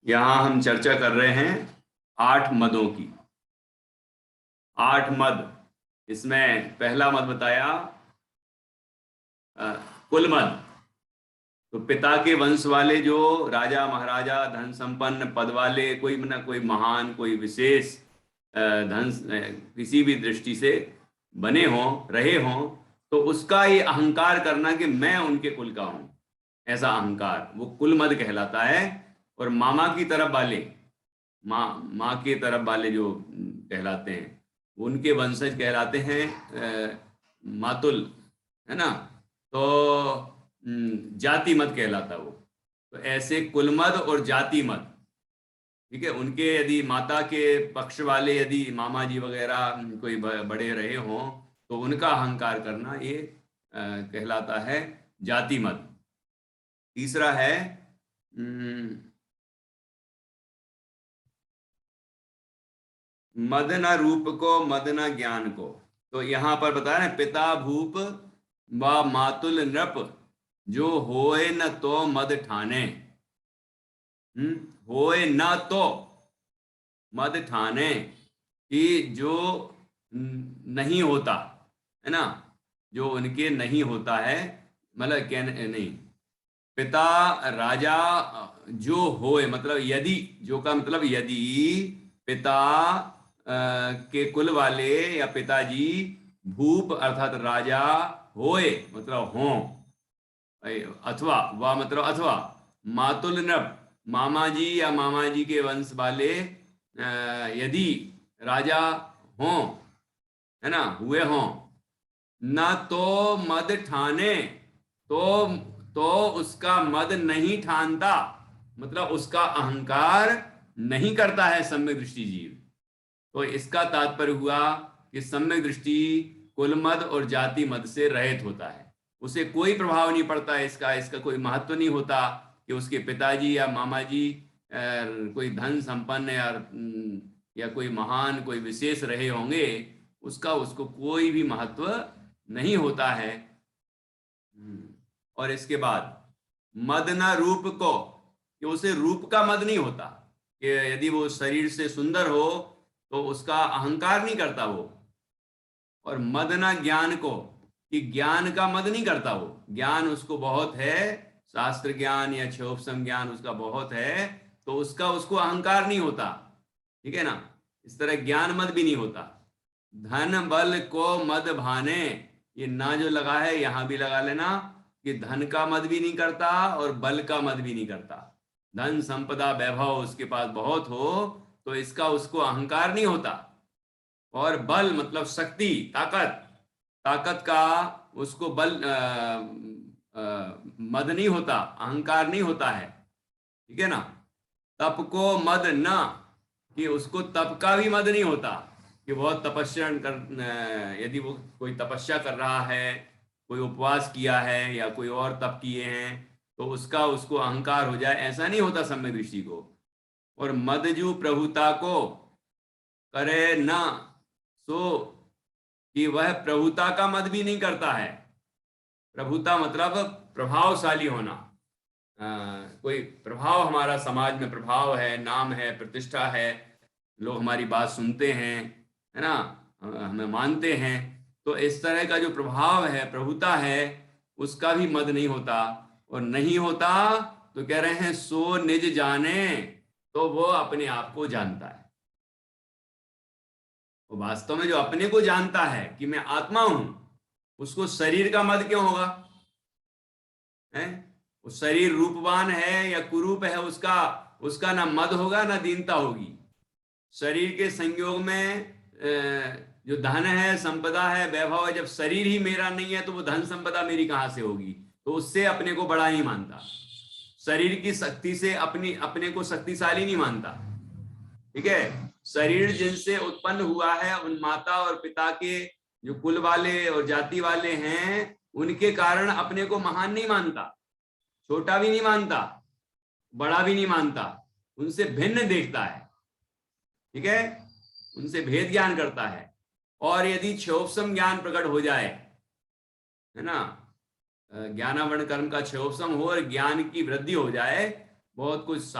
यहाँ हम चर्चा कर रहे हैं 8 मदों की। 8 मद। इसमें पहला मद बताया अ, कुलमद। तो पिता के वंश वाले जो राजा महाराजा धन संपन्न पद वाले, कोई ना कोई महान, कोई विशेष किसी भी दृष्टि से बने हों, रहे हों, तो उसका ये अहंकार करना कि मैं उनके कुल का हूं, ऐसा अहंकार वो कुलमद कहलाता है। और मामा की तरफ वाले, माँ माँ के तरफ वाले जो कहलाते हैं, उनके वंशज कहलाते हैं मातुल, है ना। तो जाति मत कहलाता वो। तो ऐसे कुलमद और जाति मत, ठीक है, उनके यदि माता के पक्ष वाले यदि मामा जी वगैरह कोई बड़े रहे हों, तो उनका अहंकार करना ये कहलाता है जाति मत। तीसरा है मद न रूप को मद न ज्ञान को। तो यहां पर बताया ना, पिता भूप व मातुल नृप जो होए न तो मद ठाने। होए न तो मद ठाने, कि जो नहीं होता, है ना, जो उनके नहीं होता है, मतलब कहने नहीं, पिता राजा जो होए, मतलब यदि, जो का मतलब यदि पिता के कुल वाले या पिताजी भूप अर्थात राजा होए मतलब हों, अथवा वा मतलब अथवा मातुल नृप मामा जी या मामा जी के वंश वाले यदि राजा हों, है ना, हुए हों, न तो मद ठाने, तो उसका मद नहीं ठानता, मतलब उसका अहंकार नहीं करता है सम्यक दृष्टि जीव। तो इसका तात्पर्य हुआ कि सम्यक दृष्टि कुलमद और जाति मद से रहित होता है, उसे कोई प्रभाव नहीं पड़ता है, इसका इसका कोई महत्व नहीं होता कि उसके पिताजी या मामा जी कोई धन संपन्न या कोई महान, कोई विशेष रहे होंगे, उसका उसको कोई भी महत्व नहीं होता है। और इसके बाद मद न रूप को, कि उसे रूप का मद नहीं होता, कि यदि वो शरीर से सुंदर हो तो उसका अहंकार नहीं करता वो। और मद न ज्ञान को, कि ज्ञान का मद नहीं करता वो, ज्ञान उसको बहुत है, शास्त्र ज्ञान या क्षोभसम ज्ञान उसका बहुत है, तो उसका उसको अहंकार नहीं होता, ठीक है ना। इस तरह ज्ञान मद भी नहीं होता। धन बल को मद भाने, ये ना जो लगा है यहां भी लगा लेना, कि धन का मद भी नहीं करता और बल का मद भी नहीं करता। धन संपदा वैभव उसके पास बहुत हो तो इसका उसको अहंकार नहीं होता। और बल मतलब शक्ति, ताकत, ताकत का उसको बल मद नहीं होता, अहंकार नहीं होता है, ठीक है ना। तप को मद न, कि उसको तप का भी मद नहीं होता, कि बहुत तपस्या कर, यदि वो कोई तपस्या कर रहा है, कोई उपवास किया है या कोई और तप किए हैं, तो उसका उसको अहंकार हो जाए, ऐसा नहीं होता सम्यक ऋषि को। और मदजू प्रभुता को करे न, सो, कि वह प्रभुता का मद भी नहीं करता है। प्रभुता मतलब प्रभावशाली होना, कोई प्रभाव, हमारा समाज में प्रभाव है, नाम है, प्रतिष्ठा है, लोग हमारी बात सुनते हैं, है ना, हमें मानते हैं। तो इस तरह का जो प्रभाव है, प्रभुता है, उसका भी मद नहीं होता। और नहीं होता तो कह रहे हैं सो निज जाने, तो वो अपने आप को जानता है। वो वास्तव में जो अपने को जानता है कि मैं आत्मा हूं, उसको शरीर का मद क्यों होगा, है। वो शरीर रूपवान है या कुरूप है, उसका उसका ना मद होगा ना दीनता होगी। शरीर के संयोग में जो धन है, संपदा है, वैभव है, जब शरीर ही मेरा नहीं है तो वो धन संपदा मेरी कहां से होगी। तो उससे अपने को बड़ा नहीं मानता, शरीर की शक्ति से अपनी अपने को शक्तिशाली नहीं मानता, ठीक है। शरीर जिनसे उत्पन्न हुआ है, उन माता और पिता के जो कुल वाले और जाति वाले हैं, उनके कारण अपने को महान नहीं मानता, छोटा भी नहीं मानता, बड़ा भी नहीं मानता, उनसे भिन्न देखता है, ठीक है, उनसे भेद ज्ञान करता है। और यदि क्षोभसम ज्ञान प्रकट हो जाए, है ना, ज्ञानावरण कर्म का क्षोभसम हो और ज्ञान की वृद्धि हो जाए, बहुत कुछ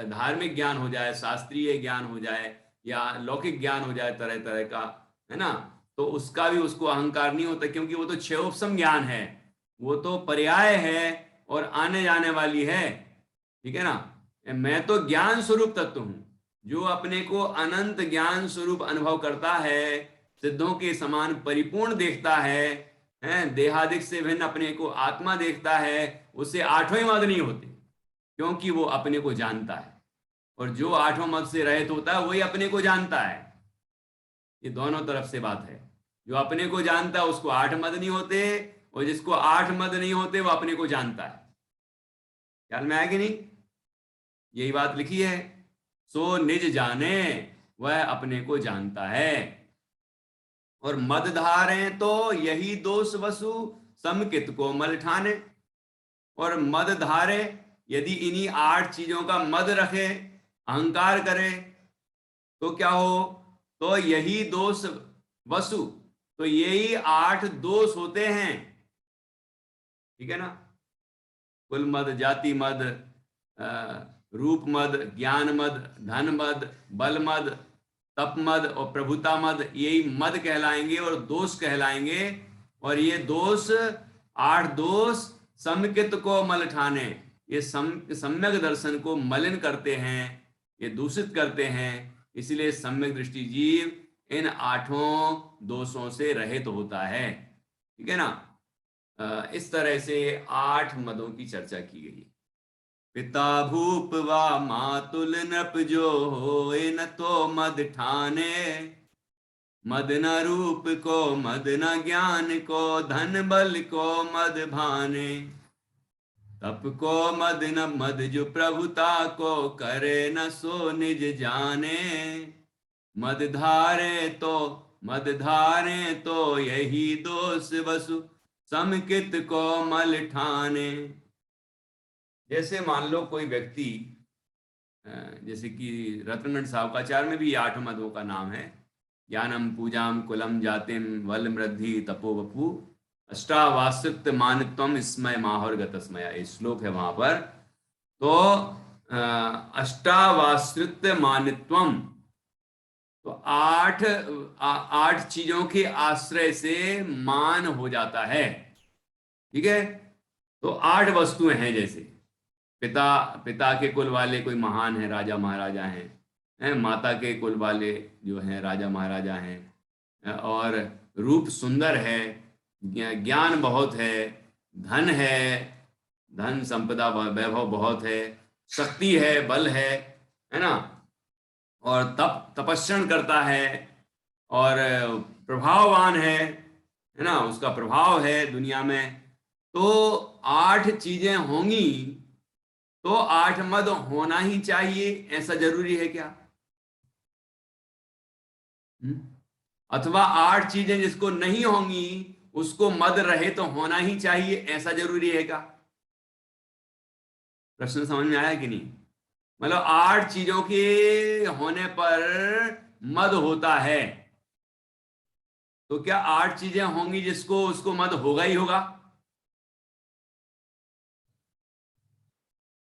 धार्मिक ज्ञान हो जाए, शास्त्रीय ज्ञान हो जाए, या लौकिक ज्ञान हो जाए तरह तरह का, है ना, तो उसका भी उसको अहंकार नहीं होता, क्योंकि वो तो क्षयोपसम ज्ञान है, वो तो पर्याय है और आने जाने वाली है। ठीक है ना। मैं तो ज्ञान स्वरूप तत्व हूं, जो अपने को अनंत ज्ञान स्वरूप अनुभव करता है, सिद्धों के समान परिपूर्ण देखता है, देहादिक से भिन्न अपने को आत्मा देखता है, उससे आठवें मद नहीं होते, क्योंकि वो अपने को जानता है। और जो आठों मद से रहित होता है वही अपने को जानता है। ये दोनों तरफ से बात है। जो अपने को जानता है उसको आठ मद नहीं होते, और जिसको आठ मद नहीं होते वो अपने को जानता है। ख्याल में आया कि नहीं? यही बात लिखी है। सो निज जाने, वह अपने को जानता है। और मद धारे तो यही दोष वसु, समकित को मल ठाने। और मद धारे, यदि इन्हीं आठ चीजों का मद रखे, अहंकार करे, तो क्या हो? तो यही दोष वसु, तो यही आठ दोष होते हैं। ठीक है ना। कुल मद, जाति मद, रूप मद, ज्ञान मद, धन मद, बल मद, तप मद और प्रभुता मद, यही मद कहलाएंगे और दोष कहलाएंगे। और ये दोष, आठ दोष समकित को मल ठाने, ये सम्यक दर्शन को मलिन करते हैं, ये दूषित करते हैं। इसलिए सम्यक दृष्टि जीव इन आठों दोषों से रहित होता है। ठीक है ना। इस तरह से आठ मदों की चर्चा की गई। पिता भूप वा मातुल नृप जो होए न तो मद ठाने। मद न रूप को, मद न ज्ञान को, धन बल को मद भाने। तप को मद न मद जो प्रभुता को, करे न सो निज जाने। मद धारे तो यही दोष वसु, समकित को मल ठाने। जैसे मान लो कोई व्यक्ति, जैसे कि रत्नगढ़ सावकाचार्य में भी आठ मदों का नाम है। ज्ञानम पूजाम कुलम जातिम वल मृद्धि तपो वपु, अष्टावासित मानित्वम स्मय माहौर गतस्मया, ये श्लोक है वहां पर। तो अष्टावासित मानित्वम, तो आठ चीजों के आश्रय से मान हो जाता है। ठीक है। तो आठ वस्तुएं हैं, जैसे पिता के कुल वाले कोई महान है, राजा महाराजा हैं, माता के कुल वाले जो हैं राजा महाराजा हैं, और रूप सुंदर है, ज्ञान बहुत है, धन है, धन संपदा वैभव बहुत है, शक्ति है, बल है ना, और तपस्या करता है, और प्रभाववान है ना, उसका प्रभाव है दुनिया में। तो आठ चीजें होंगी तो आठ मद होना ही चाहिए, ऐसा जरूरी है क्या? अथवा आठ चीजें जिसको नहीं होंगी उसको मद रहे तो होना ही चाहिए, ऐसा जरूरी है क्या? प्रश्न समझ में आया कि नहीं? मतलब आठ चीजों के होने पर मद होता है, तो क्या आठ चीजें होंगी जिसको उसको मद होगा ही होगा?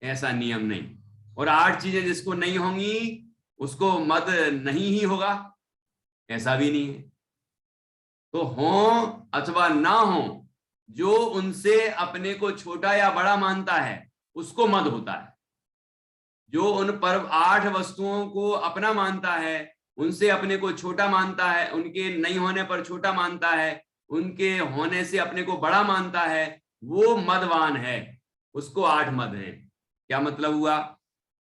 ऐसा नियम नहीं। और आठ चीजें जिसको नहीं होंगी उसको मद नहीं ही होगा, ऐसा भी नहीं है। तो हो अथवा ना हो, जो उनसे अपने को छोटा या बड़ा मानता है उसको मद होता है। जो उन पर आठ वस्तुओं को अपना मानता है, उनसे अपने को छोटा मानता है, उनके नहीं होने पर छोटा मानता है, उनके होने से अपने को बड़ा मानता है, वो मदवान है, उसको आठ मद है। क्या मतलब हुआ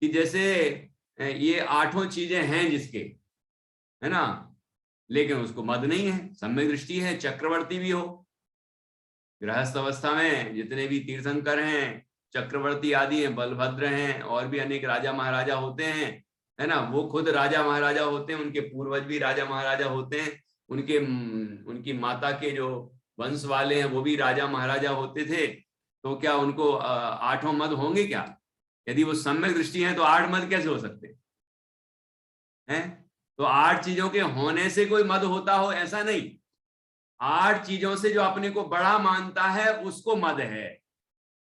कि जैसे ये आठों चीजें हैं जिसके, है ना, लेकिन उसको मद नहीं है, सम्यक दृष्टि है, चक्रवर्ती भी हो। गृहस्थ अवस्था में जितने भी तीर्थंकर हैं, चक्रवर्ती आदि हैं, बलभद्र हैं, और भी अनेक राजा महाराजा होते हैं, है ना, वो खुद राजा महाराजा होते हैं, उनके पूर्वज भी राजा महाराजा होते हैं, उनकी माता के जो वंश वाले हैं वो भी राजा महाराजा होते थे। तो क्या उनको आठों मद होंगे क्या? यदि वो सम्यक दृष्टि है तो आठ मद कैसे हो सकते हैं? तो आठ चीजों के होने से कोई मद होता हो, ऐसा नहीं। आठ चीजों से जो अपने को बड़ा मानता है उसको मद है।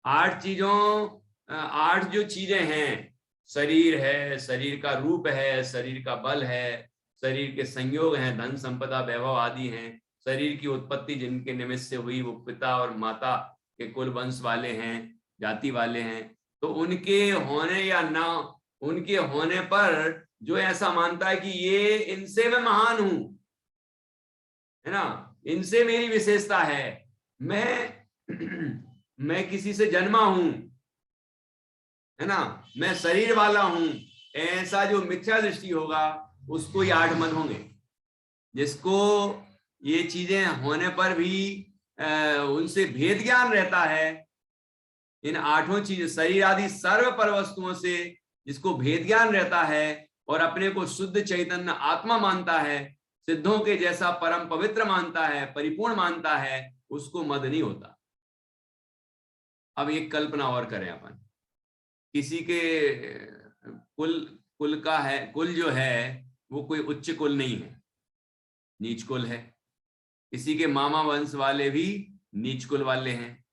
आठ चीजों 8 जो चीजें हैं, शरीर है, शरीर का रूप है, शरीर का बल है, शरीर के संयोग हैं, धन संपदा वैभव आदि हैं, शरीर की उत्पत्ति जिनके निमित्त से हुई वो पिता और माता के कुल वंश वाले हैं, जाति वाले हैं, तो उनके होने या ना उनके होने पर जो ऐसा मानता है कि ये इनसे मैं महान हूं, है ना, इनसे मेरी विशेषता है, मैं किसी से जन्मा हूं, है ना, मैं शरीर वाला हूं, ऐसा जो मिथ्या दृष्टि होगा उसको ये 8 मद होंगे, जिसको ये चीजें होने पर भी उनसे भेद ज्ञान रहता है, इन 8 चीज शरीर आदि सर्व पर वस्तुओं से जिसको भेद ज्ञान रहता है और अपने को शुद्ध चैतन्य आत्मा मानता है, सिद्धों के जैसा परम पवित्र मानता है, परिपूर्ण मानता है, उसको मद नहीं होता। अब एक कल्पना और करें अपन, किसी के कुल का है, कुल जो है वो कोई उच्च कुल नहीं है, नीच कुल है, किसी के मामा वंश वाले भी नीच कुल वाले हैं,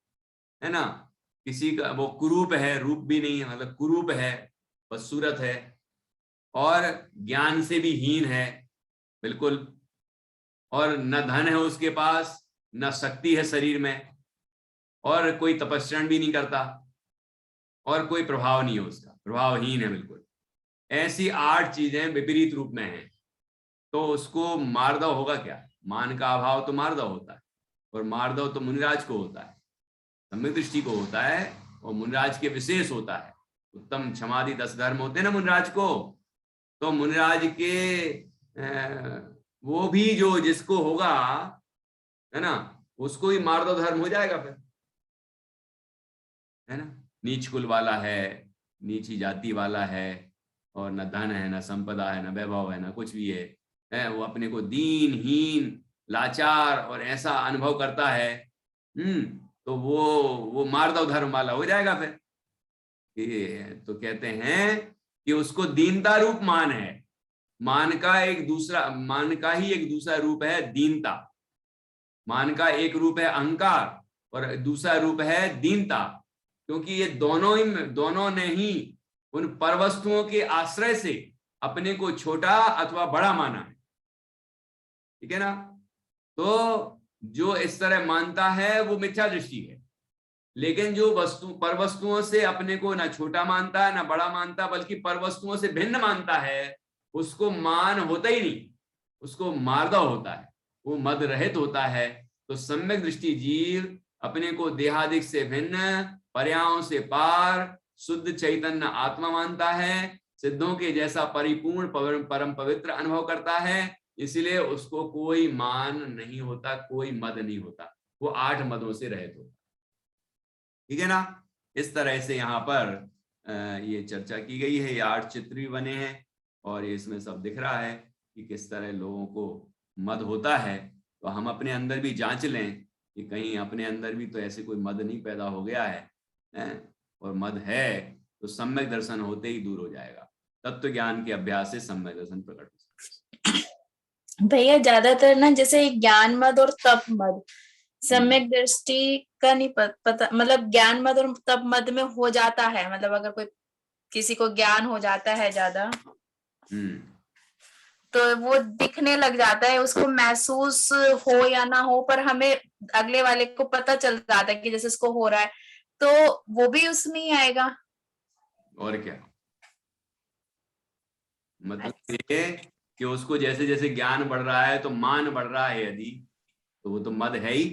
है ना, किसी का वो कुरूप है, रूप भी नहीं है, मतलब कुरूप है, बदसूरत है, और ज्ञान से भी हीन है बिल्कुल, और न धन है उसके पास, न शक्ति है शरीर में, और कोई तपस्रण भी नहीं करता, और कोई प्रभाव नहीं है उसका, प्रभावहीन है बिल्कुल। ऐसी 8 चीजें विपरीत रूप में हैं, तो उसको मार्दव होगा क्या? मान का अभाव तो मार्दव होता है, और मार्दव तो मुनिराज को होता है, सम्यक दृष्टि को होता है, और मुनिराज के विशेष होता है। उत्तम क्षमादि 10 धर्म होते हैं ना मुनिराज को, तो मुनिराज के वो भी जो जिसको होगा, है ना, उसको ही मार्दव धर्म हो जाएगा फिर, है ना। नीच कुल वाला है, नीची जाति वाला है, और न धन है, न संपदा है, न वैभव है, न कुछ भी है, वो अपने को दीनहीन, लाचार और ऐसा अनुभव करता है, तो वो मार्दव धर्म वाला हो जाएगा फिर। तो कहते हैं कि उसको दीनता रूप मान है, मान का ही एक दूसरा रूप है दीनता, मान का एक रूप है अहंकार और दूसरा रूप है दीनता, क्योंकि ये दोनों ने ही उन परवस्तुओं के आश्रय से अपने को छोटा अथवा बड़ा माना है, ठीक है ना। तो जो इस तरह मानता है वो मिथ्या दृष्टि है, लेकिन जो परवस्तुओं से अपने को ना छोटा मानता है ना बड़ा मानता, बल्कि परवस्तुओं से भिन्न मानता है, उसको मान होता ही नहीं, उसको मार्दव होता है, वो मद रहित होता है। तो सम्यक दृष्टि जीव अपने को देहादिक से भिन्न, पर्यायों से पार, शुद्ध चैतन्य आत्मा मानता है, सिद्धों के जैसा परिपूर्ण परम पवित्र अनुभव करता है, इसलिए उसको कोई मान नहीं होता, कोई मद नहीं होता, वो 8 मदों से रहित होता, ठीक है ना। इस तरह से यहाँ पर ये चर्चा की गई है, ये 8 चित्र भी बने हैं, और इसमें सब दिख रहा है कि किस तरह लोगों को मद होता है। तो हम अपने अंदर भी जांच लें कि कहीं अपने अंदर भी तो ऐसे कोई मद नहीं पैदा हो गया है, और मद है तो सम्यक दर्शन होते ही दूर हो जाएगा। तत्व ज्ञान के अभ्यास से सम्यक दर्शन प्रकट हो सकता है। भैया ज्यादातर ना जैसे ज्ञान मद और तप मद, सम्यक दृष्टि का नहीं पता, मतलब ज्ञान मद और तप मद में हो जाता है, मतलब अगर कोई किसी को ज्ञान हो जाता है ज्यादा तो वो दिखने लग जाता है, उसको महसूस हो या ना हो, पर हमें अगले वाले को पता चल जाता है कि जैसे इसको हो रहा है, तो वो भी उसमें ही आएगा। और क्या, मतलब ये कि उसको जैसे जैसे ज्ञान बढ़ रहा है तो मान बढ़ रहा है, यदि तो वो तो मद है ही।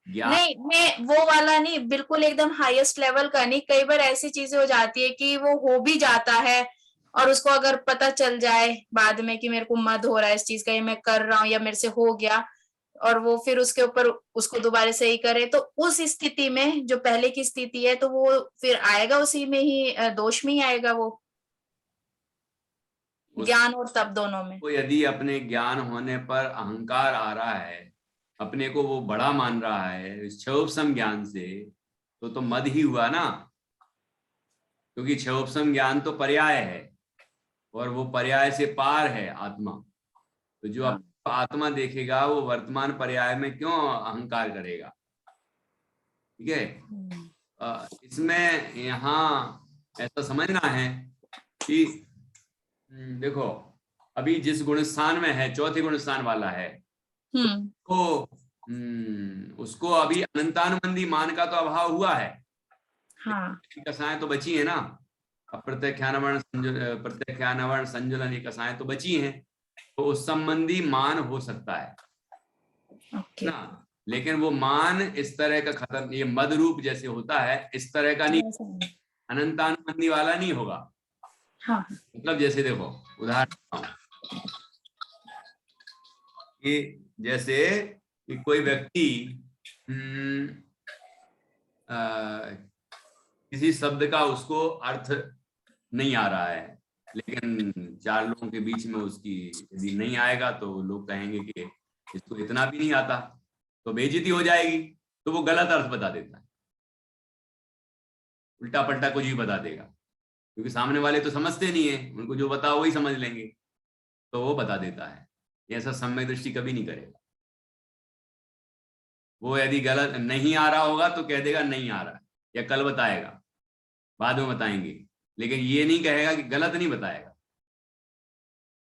नहीं, मैं वो वाला नहीं, बिल्कुल एकदम हाईएस्ट लेवल का नहीं। कई बार ऐसी चीजें हो जाती है कि वो हो भी जाता है, और उसको अगर पता चल जाए बाद में कि मेरे को मद हो रहा है इस चीज का, ये मैं कर रहा हूँ या मेरे से हो गया, और वो फिर उसके ऊपर उसको दोबारा सही करे, तो उस स्थिति में जो पहले की स्थिति है तो वो फिर आएगा उसी में ही, दोष में ही आएगा वो, ज्ञान और तप दोनों में। तो यदि अपने ज्ञान होने पर अहंकार आ रहा है, अपने को वो बड़ा मान रहा है क्षयोपम ज्ञान से, तो मद ही हुआ ना, क्योंकि क्षयोपम ज्ञान तो पर्याय है, और वो पर्याय से पार है आत्मा। तो जो आत्मा देखेगा वो वर्तमान पर्याय में क्यों अहंकार करेगा, ठीक है। इसमें यहाँ ऐसा समझना है कि देखो अभी जिस गुण स्थान में है, चौथे गुण स्थान वाला है, तो उसको अभी अनंतानुबंधी मान का तो अभाव हुआ है। हाँ। कसाएं तो बची है ना, प्रत्यक्षानवर्ण संजुलन ये कसाएं तो बची हैं, तो उस संबंधी मान हो सकता है ना, लेकिन वो मान इस तरह का खत्म, ये मद रूप जैसे होता है इस तरह का नहीं, अनंतानुबंधी वाला नहीं होगा। हाँ। मतलब जैसे देखो उदाहरण कि जैसे कि कोई व्यक्ति किसी शब्द का उसको अर्थ नहीं आ रहा है, लेकिन चार लोगों के बीच में उसकी यदि नहीं आएगा तो लोग कहेंगे कि इसको इतना भी नहीं आता, तो बेइज्जती हो जाएगी, तो वो गलत अर्थ बता देता है, उल्टा पलटा कुछ भी बता देगा, क्योंकि सामने वाले तो समझते नहीं है, उनको जो बताओ वही समझ लेंगे, तो वो बता देता है। ऐसा सम्यक दृष्टि कभी नहीं करेगा। वो यदि गलत नहीं आ रहा होगा तो कह देगा नहीं आ रहा, या कल बताएगा, बाद में बताएंगे, लेकिन ये नहीं कहेगा कि गलत नहीं बताएगा,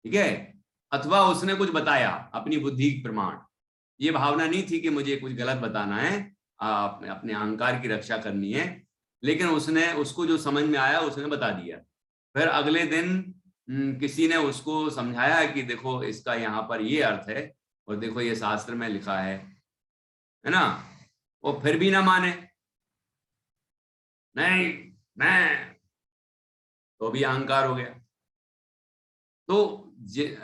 ठीक है। अथवा उसने कुछ बताया अपनी बुद्धि प्रमाण, ये भावना नहीं थी कि मुझे कुछ गलत बताना है, अपने अहंकार की रक्षा करनी है, लेकिन उसने उसको जो समझ में आया उसने बता दिया। फिर अगले दिन किसी ने उसको समझाया कि देखो इसका यहाँ पर ये अर्थ है, और देखो ये शास्त्र में लिखा है ना, वो फिर भी ना माने, नहीं मैं, तो भी अहंकार हो गया। तो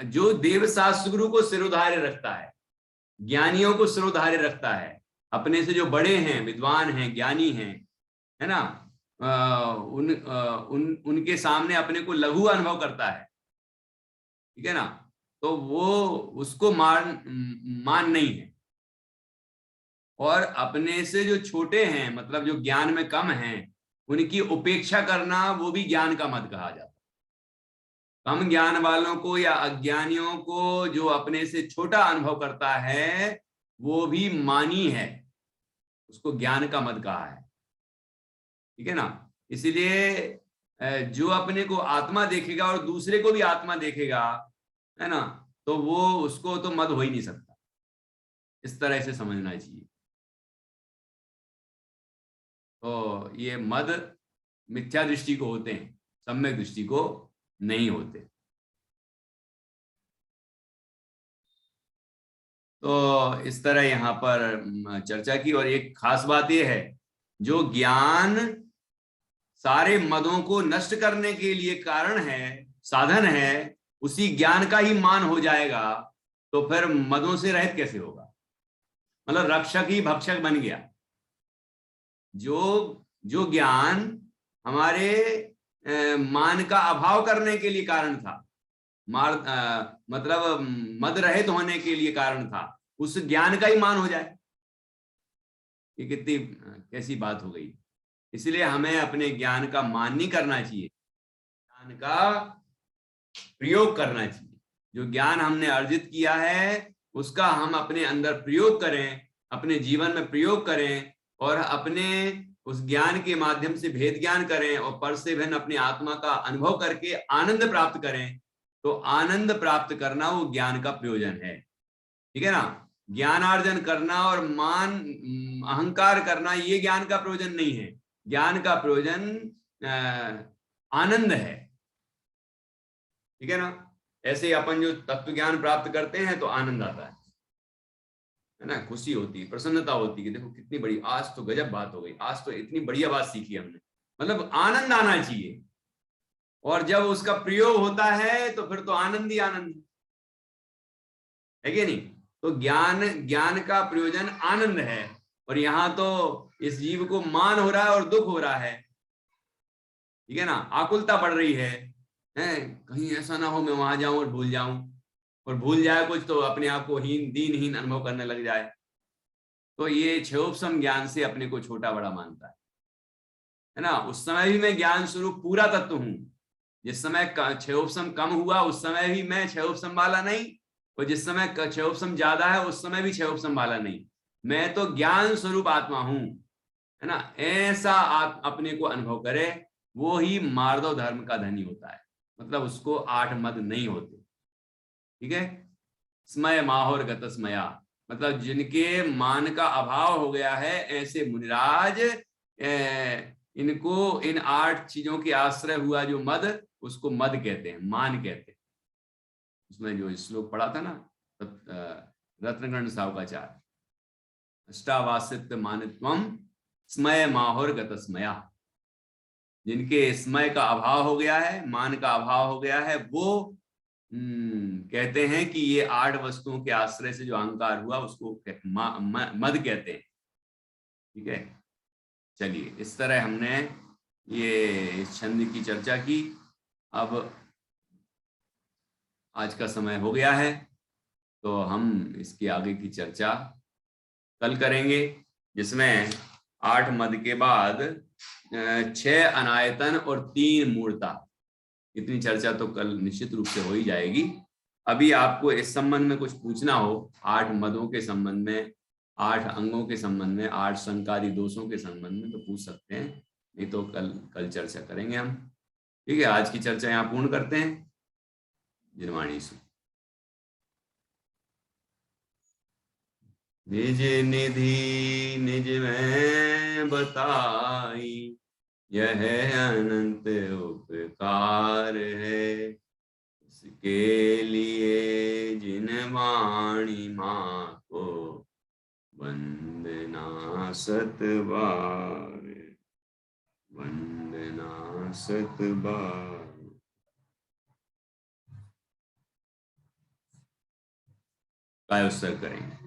जो देव शास्त्र गुरु को सिरोधार्य रखता है, ज्ञानियों को सिरोधार्य रखता है, अपने से जो बड़े हैं, विद्वान हैं, ज्ञानी हैं, है ना, उनके सामने अपने को लघु अनुभव करता है, ठीक है ना, तो वो उसको मान नहीं है। और अपने से जो छोटे हैं, मतलब जो ज्ञान में कम हैं, उनकी उपेक्षा करना वो भी ज्ञान का मत कहा जाता है। कम ज्ञान वालों को या अज्ञानियों को जो अपने से छोटा अनुभव करता है वो भी मानी है, उसको ज्ञान का मत कहा है, ठीक है ना। इसीलिए जो अपने को आत्मा देखेगा और दूसरे को भी आत्मा देखेगा, है ना, तो वो उसको तो मद हो ही नहीं सकता। इस तरह से समझना चाहिए। तो ये मद मिथ्या दृष्टि को होते हैं, सम्यक दृष्टि को नहीं होते। तो इस तरह यहाँ पर चर्चा की। और एक खास बात यह है, जो ज्ञान सारे मदों को नष्ट करने के लिए कारण है, साधन है, उसी ज्ञान का ही मान हो जाएगा, तो फिर मदों से रहित कैसे होगा? मतलब रक्षक ही भक्षक बन गया। जो ज्ञान हमारे मान का अभाव करने के लिए कारण था, मतलब मद रहित होने के लिए कारण था, उस ज्ञान का ही मान हो जाए, ये कितनी कैसी बात हो गई। इसलिए हमें अपने ज्ञान का मान नहीं करना चाहिए, ज्ञान का प्रयोग करना चाहिए। जो ज्ञान हमने अर्जित किया है उसका हम अपने अंदर प्रयोग करें, अपने जीवन में प्रयोग करें, और अपने उस ज्ञान के माध्यम से भेद ज्ञान करें, और पर से भिन्न अपनी आत्मा का अनुभव करके आनंद प्राप्त करें। तो आनंद प्राप्त करना वो ज्ञान का प्रयोजन है, ठीक है ना। ज्ञानार्जन करना और मान अहंकार करना ये ज्ञान का प्रयोजन नहीं है। ज्ञान का प्रयोजन आनंद है, ठीक है ना। ऐसे अपन जो तत्व ज्ञान प्राप्त करते हैं तो आनंद आता है ना, खुशी होती है, प्रसन्नता होती है कि देखो कितनी बड़ी, आज तो गजब बात हो गई, आज तो इतनी बढ़िया बात सीखी हमने, मतलब आनंद आना चाहिए। और जब उसका प्रयोग होता है तो फिर तो आनंद ही आनंद है कि नहीं। तो ज्ञान का प्रयोजन आनंद है, और यहाँ तो इस जीव को मान हो रहा है और दुख हो रहा है, ठीक है ना, आकुलता बढ़ रही है, कहीं ऐसा ना हो मैं वहां जाऊं और भूल जाऊं, और भूल जाए कुछ तो अपने आप को दीनहीन अनुभव करने लग जाए। तो ये क्षयोपशम ज्ञान से अपने को छोटा बड़ा मानता है ना। उस समय भी मैं ज्ञान स्वरूप पूरा तत्व हूं, जिस समय क्षयोपशम कम हुआ उस समय भी मैं क्षयोपशम वाला नहीं, और जिस समय क्षयोपशम ज्यादा है उस समय भी क्षयोपशम वाला नहीं, मैं तो ज्ञान स्वरूप आत्मा हूं, है ना, ऐसा आप अपने को अनुभव करे, वो ही मार्दव धर्म का धनी होता है। मतलब उसको 8 मद नहीं होते। ठीक है। स्मय माहुर गतस्मया, मतलब जिनके मान का अभाव हो गया है, ऐसे मुनिराज इनको इन 8 चीजों के आश्रय हुआ जो मद, उसको मद कहते हैं, मान कहते हैं। उसमें जो श्लोक पढ़ा था ना रत्नगण सावकाचार, अष्टावासित मानित्वम स्मय माहुर गतस्मया, जिनके स्मय का अभाव हो गया है, मान का अभाव हो गया है, वो कहते हैं कि ये 8 वस्तुओं के आश्रय से जो अहंकार हुआ उसको मद कहते हैं। ठीक है। चलिए, इस तरह हमने ये छंद की चर्चा की। अब आज का समय हो गया है, तो हम इसकी आगे की चर्चा कल करेंगे, जिसमें 8 मद के बाद 6 अनायतन और 3 मूर्ता, इतनी चर्चा तो कल निश्चित रूप से हो ही जाएगी। अभी आपको इस संबंध में कुछ पूछना हो, 8 मदों के संबंध में, 8 अंगों के संबंध में, 8 संकादी दोषों के संबंध में, तो पूछ सकते हैं, नहीं तो कल चर्चा करेंगे हम। ठीक है, आज की चर्चा यहाँ पूर्ण करते हैं। जिनवाणी सु निज निधि निज में बताई, यह अनंत उपकार है, इसके लिए जिन वाणी माँ को वंदना 7 बार, वंदना 7 बार। काय उत्सर्ग करेंगे।